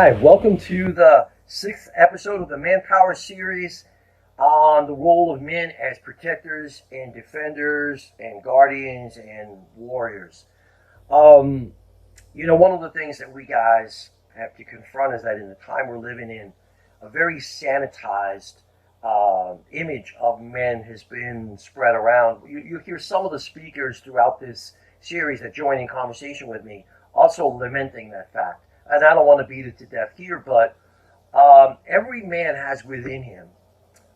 Hi, welcome to the sixth episode of the Manpower series on the role of men as protectors and defenders and guardians and warriors. One of the things that we guys have to confront is that in the time we're living in, a very sanitized image of men has been spread around. You hear some of the speakers throughout this series that join in conversation with me also lamenting that fact. And I don't want to beat it to death here, but every man has within him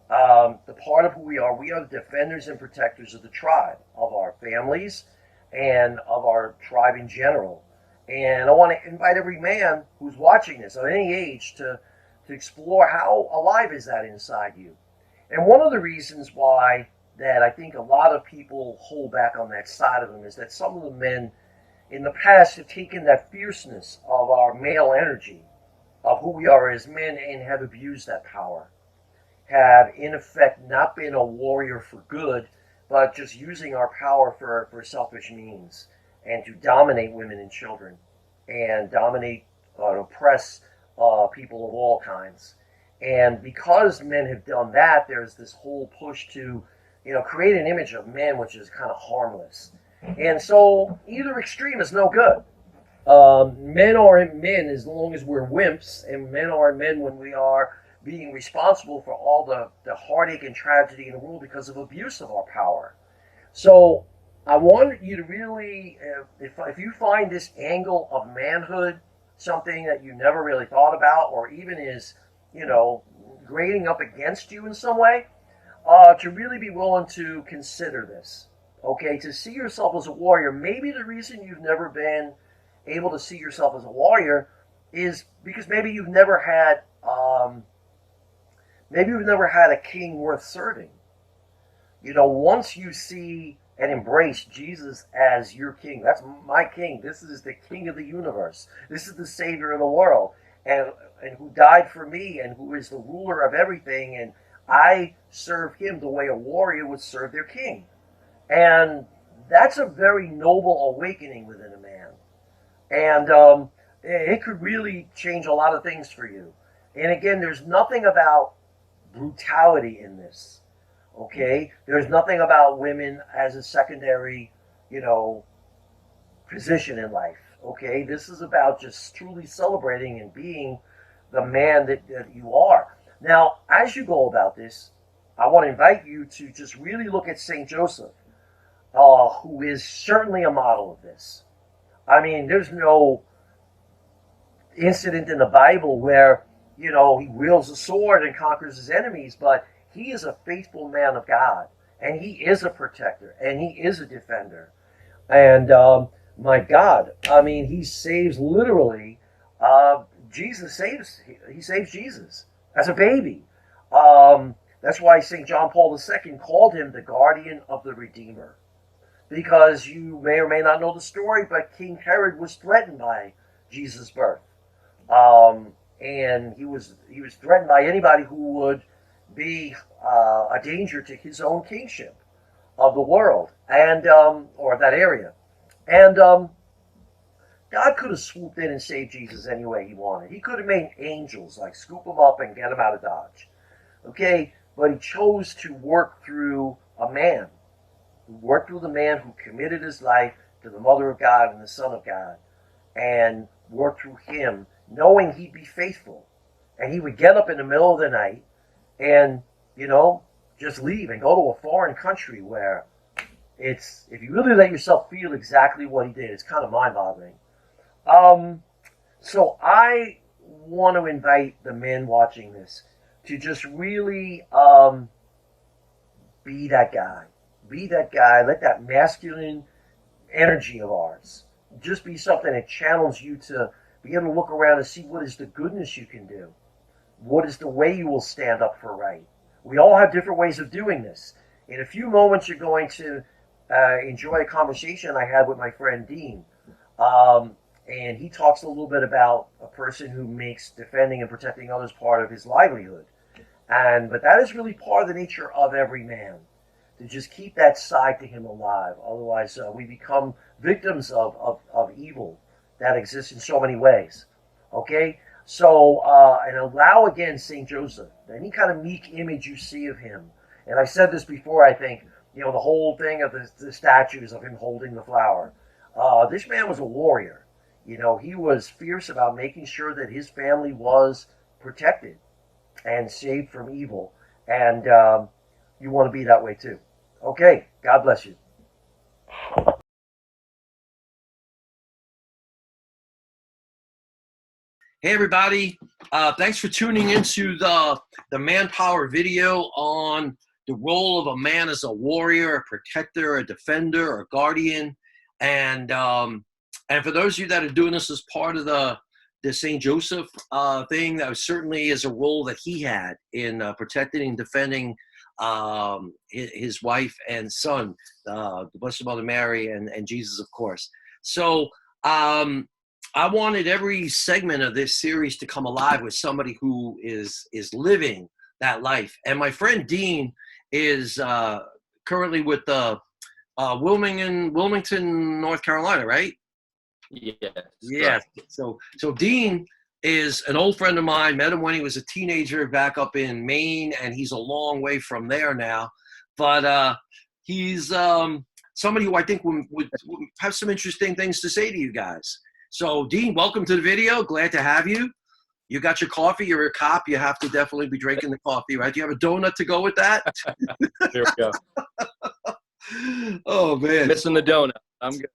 the part of who we are. We are the defenders and protectors of the tribe, of our families, and of our tribe in general. And I want to invite every man who's watching this at any age to explore how alive is that inside you. And one of the reasons why that I think a lot of people hold back on that side of them is that some of the men in the past have taken that fierceness of our male energy, of who we are as men, and have abused that power. Have, in effect, not been a warrior for good, but just using our power for selfish means, and to dominate women and children, and dominate and oppress people of all kinds. And because men have done that, there's this whole push to, create an image of men which is kind of harmless. And so either extreme is no good. Men aren't men as long as we're wimps, and men aren't men when we are being responsible for all the heartache and tragedy in the world because of abuse of our power. So I want you to really, if you find this angle of manhood something that you never really thought about, or even is, grading up against you in some way, to really be willing to consider this. Okay, to see yourself as a warrior. Maybe the reason you've never been able to see yourself as a warrior is because maybe you've never had a king worth serving. Once you see and embrace Jesus as your king, that's my king. This is the king of the universe. This is the savior of the world, and who died for me, and who is the ruler of everything, and I serve him the way a warrior would serve their king. And that's a very noble awakening within a man. And it could really change a lot of things for you. And again, there's nothing about brutality in this. Okay? There's nothing about women as a secondary, position in life. Okay? This is about just truly celebrating and being the man that you are. Now, as you go about this, I want to invite you to just really look at St. Joseph. Who is certainly a model of this. I mean, there's no incident in the Bible where, he wields a sword and conquers his enemies, but he is a faithful man of God, and he is a protector, and he is a defender. And my God, I mean, he saves literally, he saves Jesus as a baby. That's why St. John Paul II called him the guardian of the Redeemer. Because you may or may not know the story, but King Herod was threatened by Jesus' birth. And he was threatened by anybody who would be a danger to his own kingship of the world, and or that area. And God could have swooped in and saved Jesus any way he wanted. He could have made angels, like scoop him up and get him out of Dodge. Okay? But he chose to work through a man. Who worked with a man who committed his life to the Mother of God and the Son of God, and worked through him, knowing he'd be faithful. And he would get up in the middle of the night and, just leave and go to a foreign country where if you really let yourself feel exactly what he did, it's kind of mind-boggling. So I want to invite the men watching this to just really be that guy. Be that guy. Let that masculine energy of ours just be something that channels you to be able to look around and see what is the goodness you can do. What is the way you will stand up for right. We all have different ways of doing this. In a few moments, you're going to enjoy a conversation I had with my friend Dean. And he talks a little bit about a person who makes defending and protecting others part of his livelihood. But that is really part of the nature of every man, to just keep that side to him alive. Otherwise, we become victims of evil that exists in so many ways. Okay? So, and allow again St. Joseph, any kind of meek image you see of him. And I said this before, I think, the whole thing of the statues of him holding the flower. This man was a warrior. He was fierce about making sure that his family was protected and saved from evil. And you want to be that way too. Okay, God bless you. Hey everybody, thanks for tuning into the Manpower video on the role of a man as a warrior, a protector, a defender, a guardian. And for those of you that are doing this as part of the St. Joseph thing, that certainly is a role that he had in protecting and defending his wife and son, the Blessed Mother Mary and Jesus, of course. So I wanted every segment of this series to come alive with somebody who is living that life. And my friend Dean is currently with Wilmington, North Carolina, right? Yes. Yeah. So Dean is an old friend of mine. Met him when he was a teenager back up in Maine, and he's a long way from there now. But he's somebody who I think would have some interesting things to say to you guys. So, Dean, welcome to the video. Glad to have you. You got your coffee. You're a cop. You have to definitely be drinking the coffee, right? Do you have a donut to go with that? There we go. Oh, man. Missing the donut. I'm good.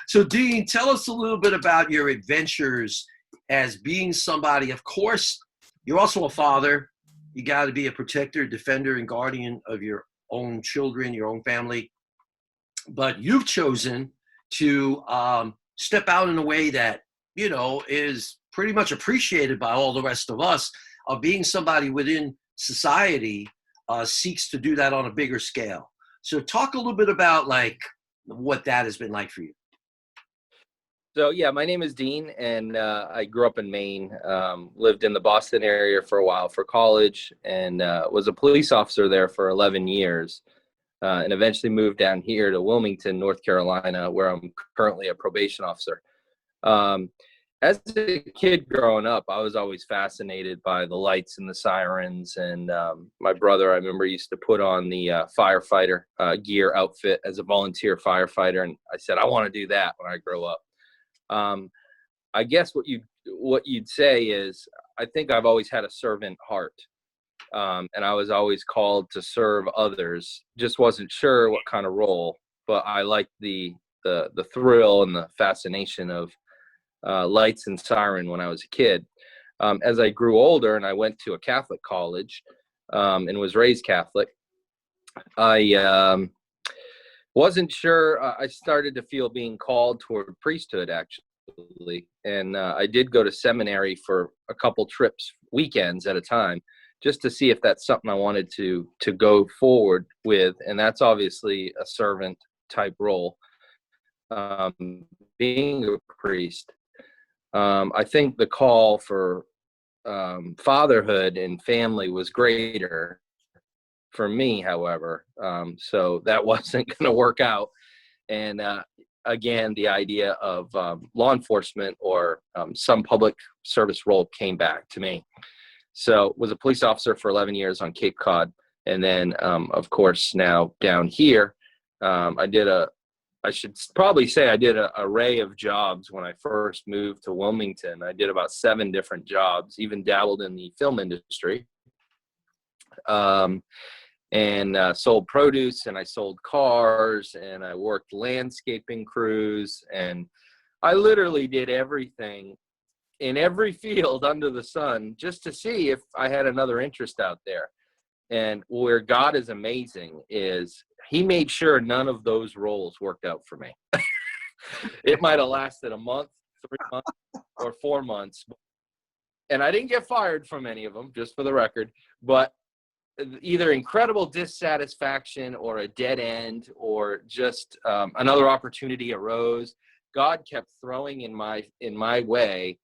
So, Dean, tell us a little bit about your adventures as being somebody. Of course, you're also a father. You got to be a protector, defender, and guardian of your own children, your own family. But you've chosen to step out in a way that, is pretty much appreciated by all the rest of us, of being somebody within society seeks to do that on a bigger scale. So talk a little bit about what that has been like for you. So, yeah, my name is Dean, and I grew up in Maine, lived in the Boston area for a while for college, and was a police officer there for 11 years. And eventually moved down here to Wilmington, North Carolina, where I'm currently a probation officer. As a kid growing up, I was always fascinated by the lights and the sirens. And my brother, I remember, used to put on the firefighter gear outfit as a volunteer firefighter. And I said, I want to do that when I grow up. I guess what you'd say is, I think I've always had a servant heart. And I was always called to serve others. Just wasn't sure what kind of role, but I liked the thrill and the fascination of lights and siren when I was a kid. As I grew older and I went to a Catholic college and was raised Catholic, I wasn't sure. I started to feel being called toward priesthood, actually. And I did go to seminary for a couple trips, weekends at a time, just to see if that's something I wanted to go forward with. And that's obviously a servant type role. Being a priest, I think the call for fatherhood and family was greater for me, however. So that wasn't going to work out. And again, the idea of law enforcement or some public service role came back to me. So was a police officer for 11 years on Cape Cod. And then, of course, now down here, I should probably say I did an array of jobs when I first moved to Wilmington. I did about 7 different jobs, even dabbled in the film industry, and sold produce, and I sold cars, and I worked landscaping crews, and I literally did everything in every field under the sun just to see if I had another interest out there. And where God is amazing is he made sure none of those roles worked out for me. It might have lasted a month, 3 months, or 4 months. And I didn't get fired from any of them, just for the record, but either incredible dissatisfaction or a dead end or just another opportunity arose. God kept throwing in my way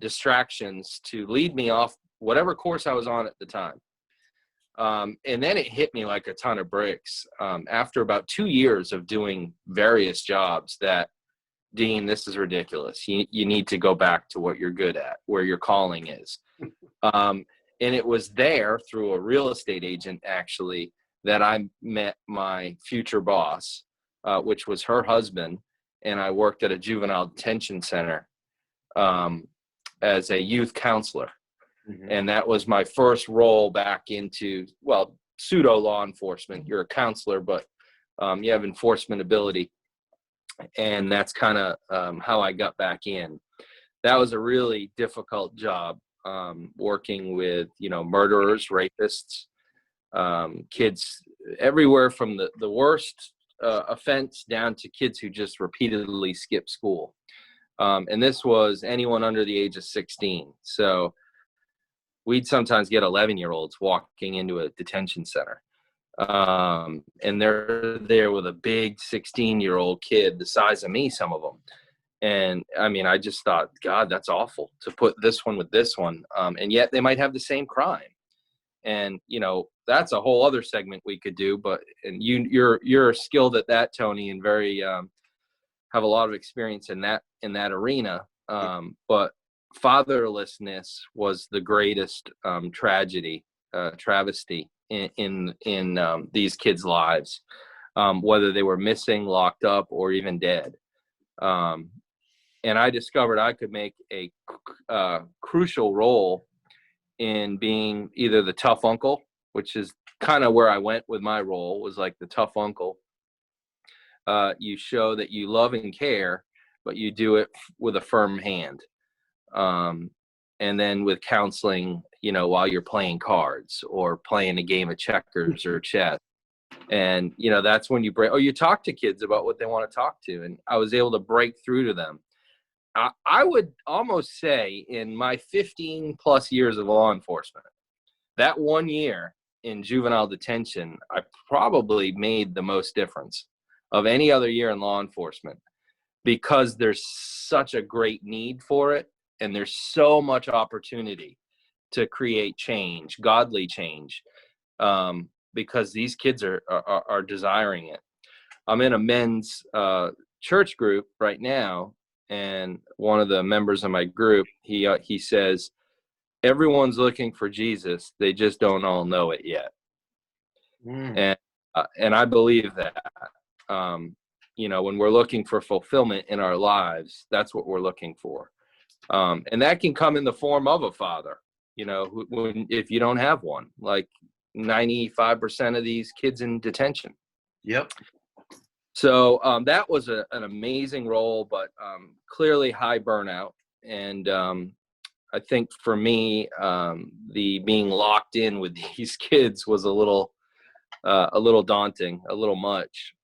distractions to lead me off whatever course I was on at the time. And then it hit me like a ton of bricks after about 2 years of doing various jobs that Dean, this is ridiculous. You need to go back to what you're good at, where your calling is. Um, and it was there through a real estate agent, actually, that I met my future boss, which was her husband. And I worked at a juvenile detention center um, as a youth counselor. Mm-hmm. And that was my first role back into, well, pseudo law enforcement. You're a counselor, but you have enforcement ability. And that's kind of how I got back in. That was a really difficult job, working with, murderers, rapists, kids everywhere from the worst offense down to kids who just repeatedly skip school. And this was anyone under the age of 16. So we'd sometimes get 11-year-olds walking into a detention center. And they're there with a big 16-year-old kid the size of me, some of them. And I mean, I just thought, God, that's awful to put this one with this one. And yet they might have the same crime. And, that's a whole other segment we could do, but, and you're skilled at that, Tony, and very, have a lot of experience in that arena. But fatherlessness was the greatest, travesty in these kids' lives, whether they were missing, locked up, or even dead. And I discovered I could make a crucial role in being either the tough uncle, which is kind of where I went with my role, was like the tough uncle. You show that you love and care, but you do it with a firm hand. And then with counseling, while you're playing cards or playing a game of checkers or chess. And, that's when you talk to kids about what they want to talk to. And I was able to break through to them. I would almost say in my 15 plus years of law enforcement, that 1 year in juvenile detention, I probably made the most difference of any other year in law enforcement, because there's such a great need for it. And there's so much opportunity to create change, godly change, because these kids are desiring it. I'm in a men's church group right now, and one of the members of my group, he says, everyone's looking for Jesus, they just don't all know it yet. And I believe that. When we're looking for fulfillment in our lives, that's what we're looking for. And that can come in the form of a father, if you don't have one, like 95% of these kids in detention. Yep. So that was an amazing role, but clearly high burnout. And I think for me, the being locked in with these kids was a little daunting, a little much.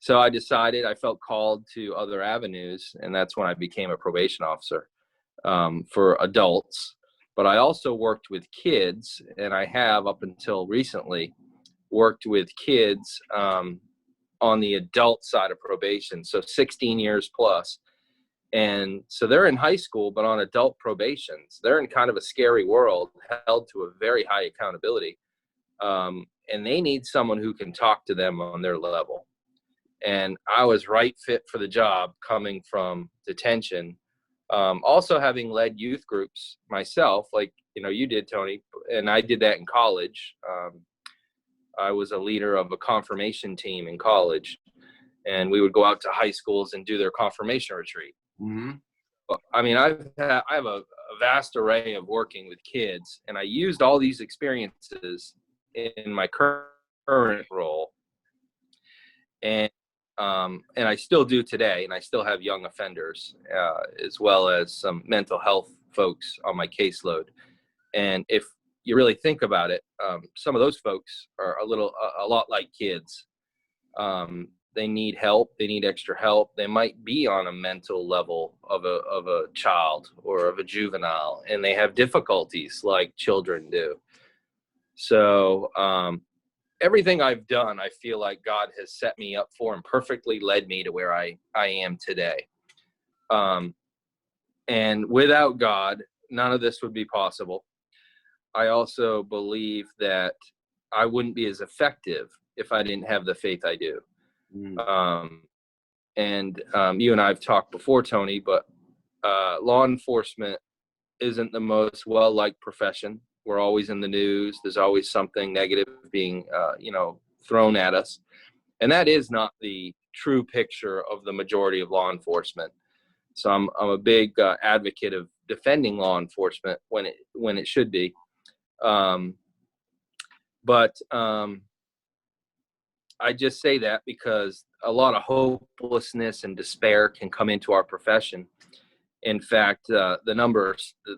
So I decided, I felt called to other avenues, and that's when I became a probation officer for adults. But I also worked with kids, and I have up until recently worked with kids on the adult side of probation, so 16 years plus. And so they're in high school, but on adult probations. They're in kind of a scary world, held to a very high accountability. And they need someone who can talk to them on their level. And I was right fit for the job, coming from detention. Also having led youth groups myself, like, you did, Tony, and I did that in college. I was a leader of a confirmation team in college, and we would go out to high schools and do their confirmation retreat. Mm-hmm. I mean, I have a vast array of working with kids, and I used all these experiences in my current role. And I still do today, and I still have young offenders, as well as some mental health folks on my caseload. And if you really think about it, some of those folks are a lot like kids. They need help. They need extra help. They might be on a mental level of a child or of a juvenile, and they have difficulties like children do. So, everything I've done, I feel like God has set me up for and perfectly led me to where I am today. And without God, none of this would be possible. I also believe that I wouldn't be as effective if I didn't have the faith I do. And you and I have talked before, Tony, but law enforcement isn't the most well-liked profession. We're always in the news. There's always something negative being, thrown at us. And that is not the true picture of the majority of law enforcement. So I'm a big advocate of defending law enforcement when it should be. But I just say that because a lot of hopelessness and despair can come into our profession. In fact, the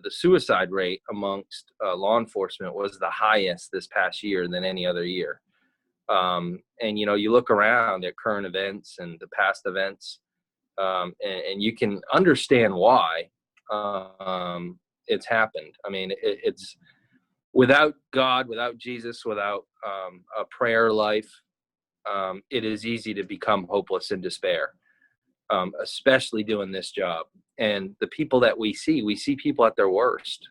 suicide rate amongst law enforcement was the highest this past year than any other year. And, you look around at current events and the past events, and you can understand why it's happened. I mean, it's without God, without Jesus, without a prayer life, it is easy to become hopeless and despair, especially doing this job. And the people that we see people at their worst.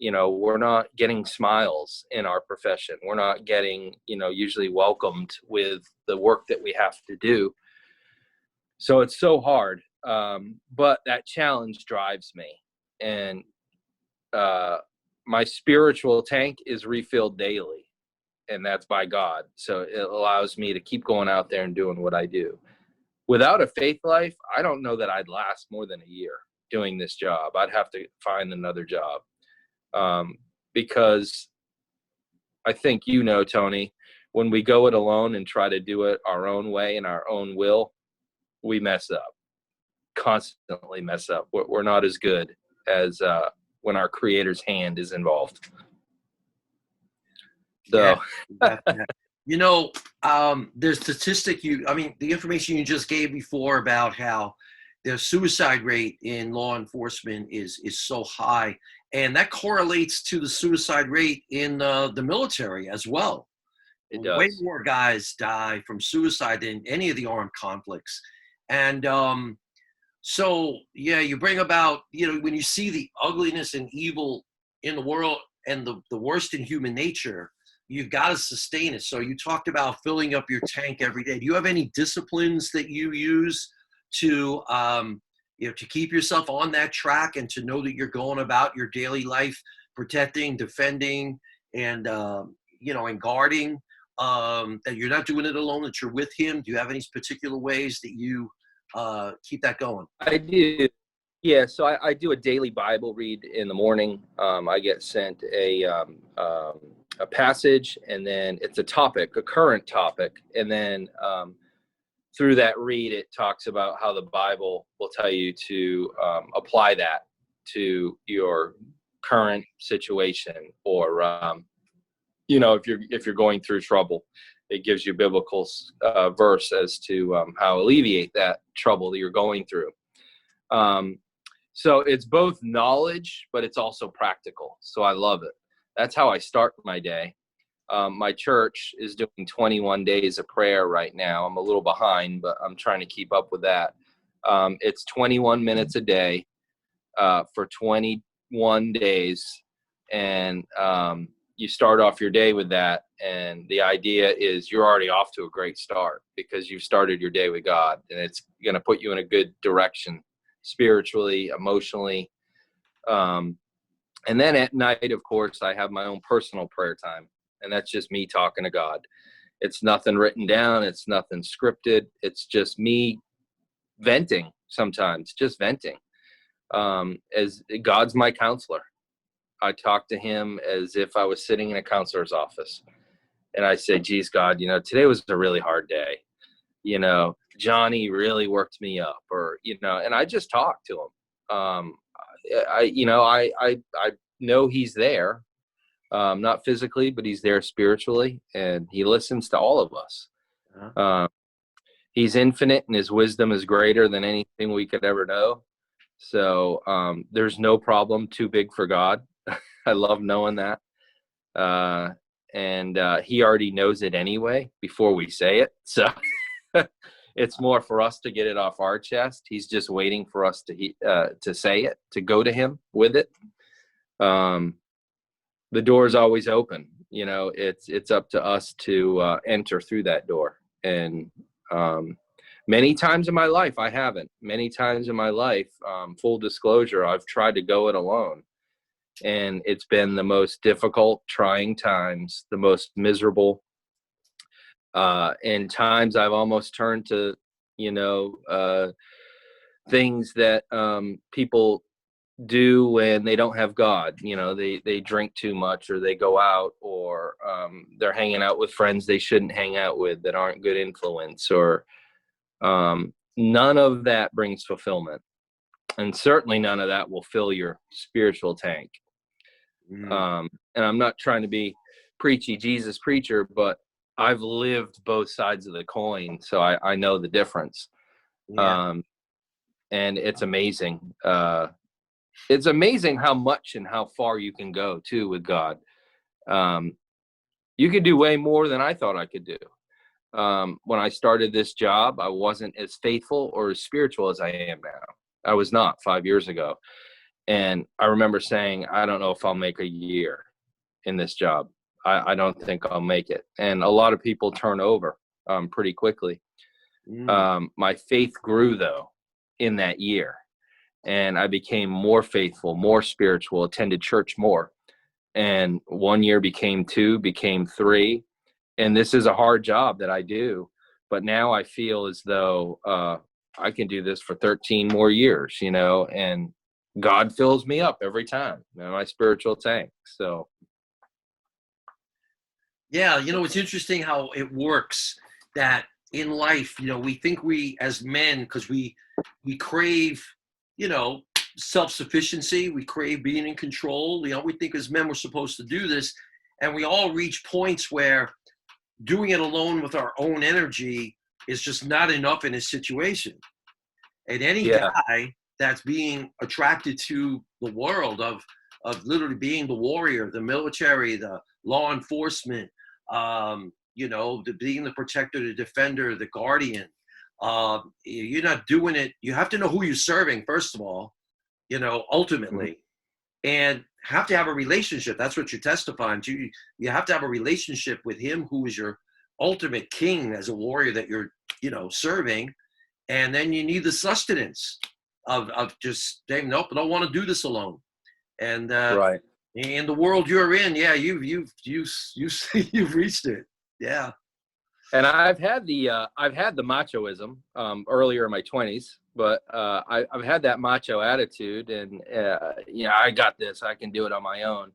We're not getting smiles in our profession. We're not getting, usually welcomed with the work that we have to do. So it's so hard. But that challenge drives me. And my spiritual tank is refilled daily. And that's by God. So it allows me to keep going out there and doing what I do. Without a faith life, I don't know that I'd last more than a year doing this job. I'd have to find another job. Because I think, Tony, when we go it alone and try to do it our own way and our own will, we mess up, constantly mess up. We're not as good as when our Creator's hand is involved. So, there's statistic the information you just gave before about how the suicide rate in law enforcement is so high, and that correlates to the suicide rate in the military as well. It does. Way more guys die from suicide than any of the armed conflicts. And you bring about, when you see the ugliness and evil in the world and the worst in human nature, you've got to sustain it. So you talked about filling up your tank every day. Do you have any disciplines that you use to keep yourself on that track and to know that you're going about your daily life, protecting, defending, and and guarding, that you're not doing it alone, that you're with Him? Do you have any particular ways that you keep that going? I do. Yeah, so I do a daily Bible read in the morning. I get sent a passage, and then it's a current topic, and then through that read, it talks about how the Bible will tell you to apply that to your current situation, or if you're going through trouble, it gives you biblical verse as to how alleviate that trouble that you're going through. So it's both knowledge, but it's also practical. So I love it. That's how I start my day. My church is doing 21 days of prayer right now. I'm a little behind, but I'm trying to keep up with that. It's 21 minutes a day for 21 days. And you start off your day with that. And the idea is you're already off to a great start because you've started your day with God. And it's going to put you in a good direction spiritually, emotionally. And then at night, of course, I have my own personal prayer time. And that's just me talking to God. It's nothing written down. It's nothing scripted. It's just me venting sometimes, just venting. As God's my counselor. I talk to Him as if I was sitting in a counselor's office. And I say, geez, God, today was a really hard day. Johnny really worked me up, or, and I just talk to him. I know He's there, not physically, but He's there spiritually, and He listens to all of us. He's infinite, and His wisdom is greater than anything we could ever know. So there's no problem too big for God. I love knowing that. And He already knows it anyway before we say it. So it's more for us to get it off our chest. He's just waiting for us to say it, to go to Him with it. The door is always open. It's up to us to enter through that door. And Many times in my life, I haven't. Many times in my life, full disclosure, I've tried to go it alone. And it's been the most difficult, trying times, the most miserable. In times I've almost turned to, things that people do when they don't have God. They drink too much, or they go out, or they're hanging out with friends they shouldn't hang out with that aren't good influence, or none of that brings fulfillment. And certainly none of that will fill your spiritual tank. And I'm not trying to be preachy Jesus preacher, but I've lived both sides of the coin, so I know the difference. Yeah. And it's amazing. It's amazing how much and how far you can go too with God. You could do way more than I thought I could do. When I started this job, I wasn't as faithful or as spiritual as I am now. I was not 5 years ago. And I remember saying, I don't know if I'll make a year in this job. I don't think I'll make it. And a lot of people turn over pretty quickly. My faith grew, though, in that year. And I became more faithful, more spiritual, attended church more. And 1 year became 2, became 3. And this is a hard job that I do. But now I feel as though I can do this for 13 more years, and God fills me up every time, my spiritual tank. So. Yeah, it's interesting how it works that in life, we think we as men, because we crave, self-sufficiency, we crave being in control. We think as men we're supposed to do this, and we all reach points where doing it alone with our own energy is just not enough in a situation. And any guy that's being attracted to the world of literally being the warrior, the military, the law enforcement, being the protector, the defender, the guardian, you're not doing it. You have to know who you're serving, first of all, ultimately, and have to have a relationship. That's what you're testifying to. You have to have a relationship with him who is your ultimate king as a warrior that you're, serving. And then you need the sustenance of just saying, nope, I don't want to do this alone. And Right. in the world you're in, yeah, you've you've reached it. Yeah. And I've had the machoism earlier in my 20s, but I've had that macho attitude, and I got this. I can do it on my own.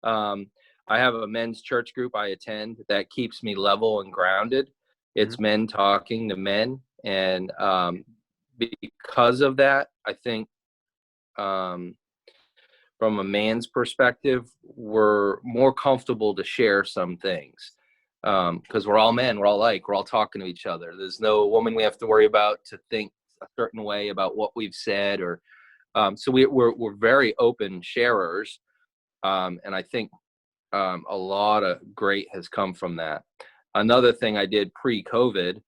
I have a men's church group I attend that keeps me level and grounded. It's men talking to men, and because of that, I think from a man's perspective, we're more comfortable to share some things. Because we're all men, we're all talking to each other. There's no woman we have to worry about to think a certain way about what we've said, or so we're very open sharers, and I think a lot of great has come from that. Another thing I did pre-COVID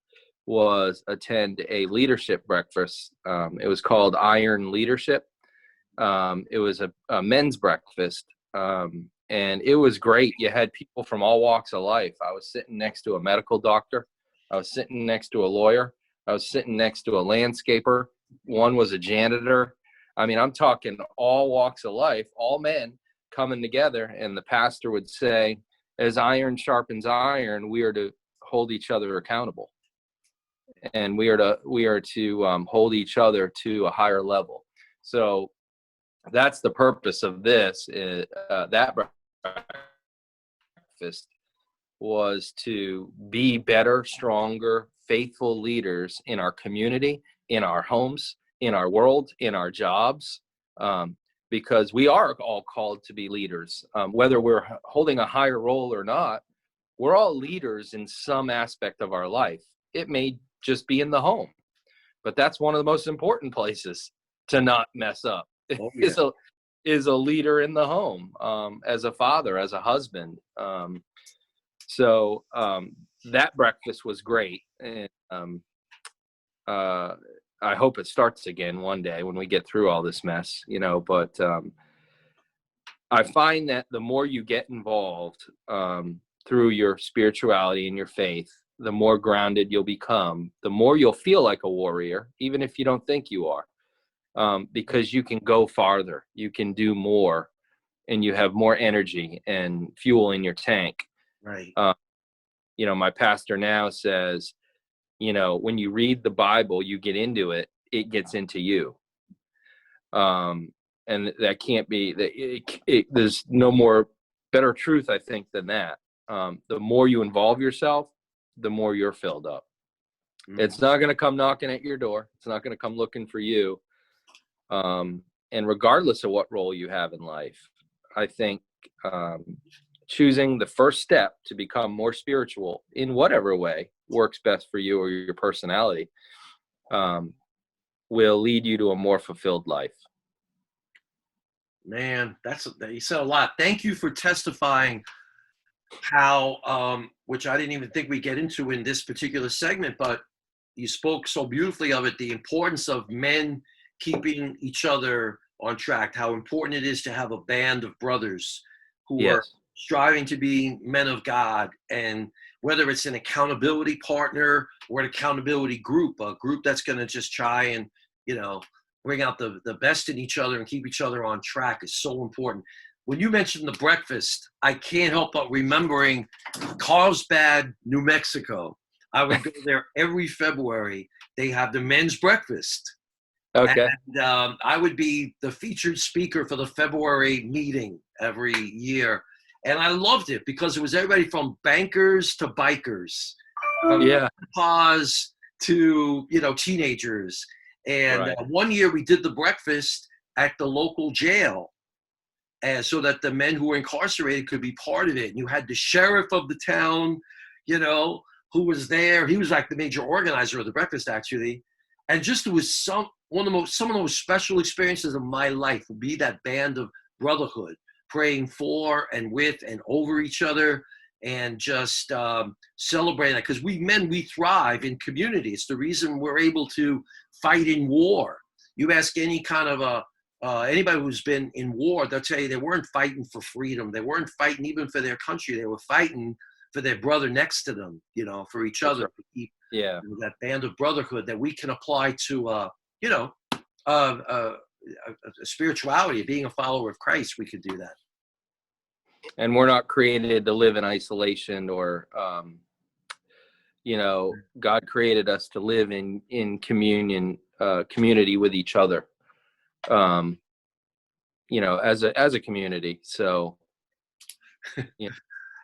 was attend a leadership breakfast. It was called Iron Leadership. It was a men's breakfast. And it was great. You had people from all walks of life. I was sitting next to a medical doctor. I was sitting next to a lawyer. I was sitting next to a landscaper. One was a janitor. I mean, I'm talking all walks of life, all men coming together. And the pastor would say, as iron sharpens iron, we are to hold each other accountable. And we are to hold each other to a higher level. So that's the purpose of this. That breakfast was to be better, stronger, faithful leaders in our community, in our homes, in our world, in our jobs, because we are all called to be leaders. Whether we're holding a higher role or not, we're all leaders in some aspect of our life. It may just be in the home, but that's one of the most important places to not mess up. Oh, yeah. is a leader in the home, as a father, as a husband. So that breakfast was great. And I hope it starts again one day when we get through all this mess, but I find that the more you get involved through your spirituality and your faith, the more grounded you'll become, the more you'll feel like a warrior, even if you don't think you are, because you can go farther, you can do more, and you have more energy and fuel in your tank. Right. My pastor now says, when you read the Bible, you get into it, it gets into you. And that can't be, there's no more better truth, I think, than that. The more you involve yourself, the more you're filled up. Mm-hmm. It's not going to come knocking at your door. It's not going to come looking for you. And regardless of what role you have in life, I think choosing the first step to become more spiritual in whatever way works best for you or your personality will lead you to a more fulfilled life. Man, you said a lot. Thank you for testifying how, which I didn't even think we'd get into in this particular segment, but you spoke so beautifully of it, the importance of men keeping each other on track, how important it is to have a band of brothers who are striving to be men of God, and whether it's an accountability partner or an accountability group, a group that's going to just try and, bring out the best in each other and keep each other on track is so important. When you mentioned the breakfast, I can't help but remembering Carlsbad, New Mexico. I would go there every February. They have the men's breakfast. Okay. And I would be the featured speaker for the February meeting every year. And I loved it because it was everybody from bankers to bikers, from grandpas to, teenagers. And one year we did the breakfast at the local jail, and so that the men who were incarcerated could be part of it. And you had the sheriff of the town, who was there. He was like the major organizer of the breakfast, actually. And just it was some of the most special experiences of my life would be that band of brotherhood, praying for and with and over each other, and just celebrating that. Because we thrive in community. It's the reason we're able to fight in war. You ask any kind of anybody who's been in war, they'll tell you they weren't fighting for freedom. They weren't fighting even for their country. They were fighting for their brother next to them, for each other. To keep that band of brotherhood that we can apply to, spirituality, being a follower of Christ. We could do that. And we're not created to live in isolation or, God created us to live in communion, community with each other, as a community. So,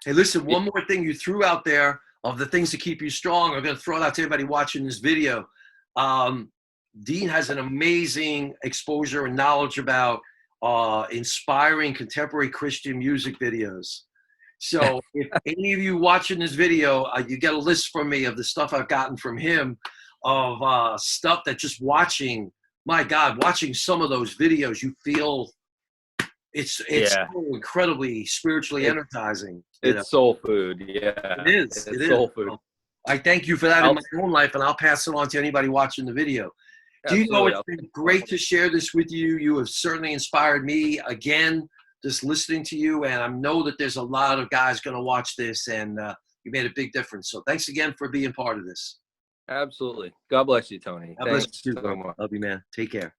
Hey, listen, one more thing you threw out there of the things to keep you strong. I'm going to throw it out to everybody watching this video. Dean has an amazing exposure and knowledge about inspiring contemporary Christian music videos. So if any of you watching this video, you get a list from me of the stuff I've gotten from him of stuff that just watching some of those videos, you feel it's so incredibly spiritually energizing. It's soul food. Yeah, it is. It is soul food. I thank you for that in my own life, and I'll pass it on to anybody watching the video. Absolutely. Do you know, it's been great to share this with you. You have certainly inspired me again, just listening to you, and I know that there's a lot of guys going to watch this, and you made a big difference. So thanks again for being part of this. Absolutely. God bless you, Tony. God bless you too. Love you, man. Take care.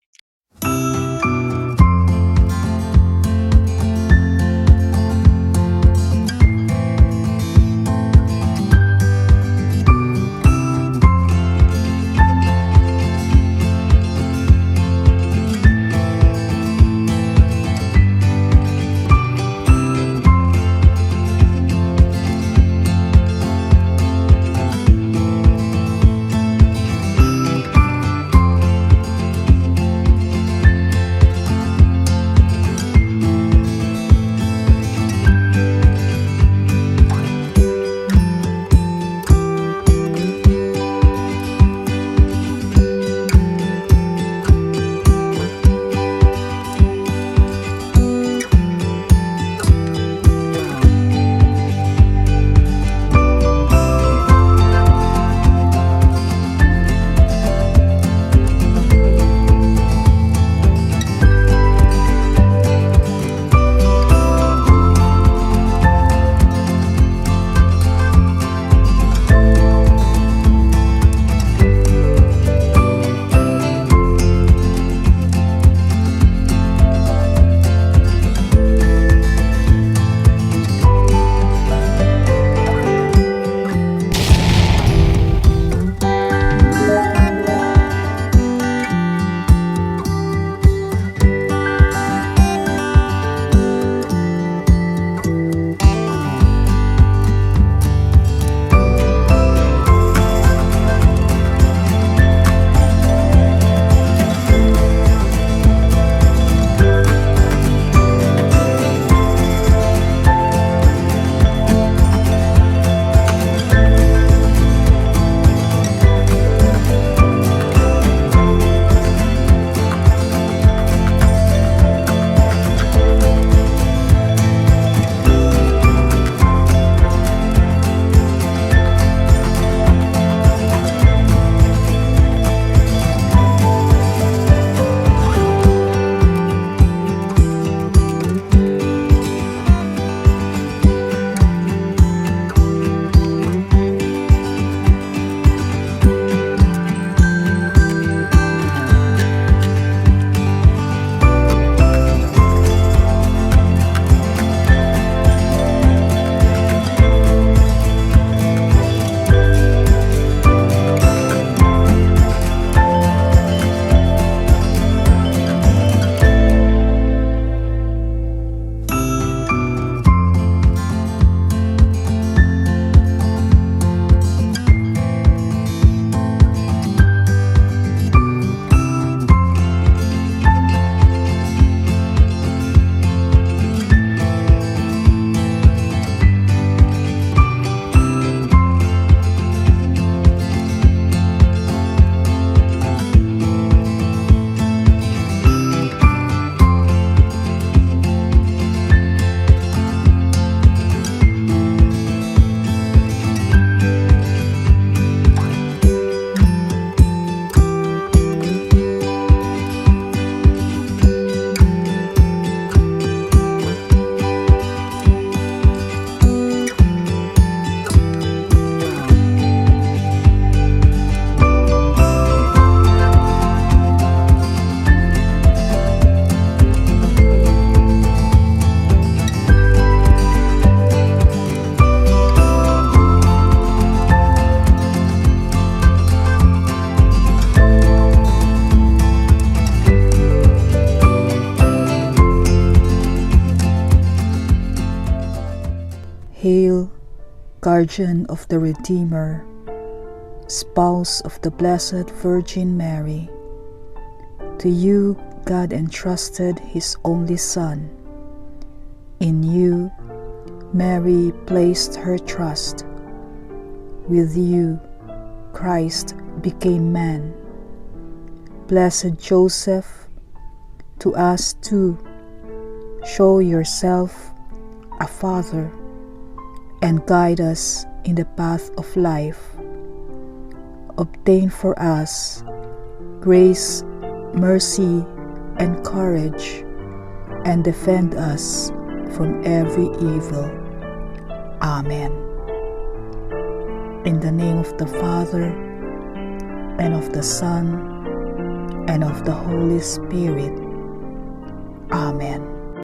guardian of the Redeemer, spouse of the Blessed Virgin Mary, to you God entrusted His only Son. In you Mary placed her trust. With you Christ became man. Blessed Joseph, to us too show yourself a father and guide us in the path of life. Obtain for us grace, mercy, and courage, and defend us from every evil. Amen. In the name of the Father, and of the Son, and of the Holy Spirit. Amen.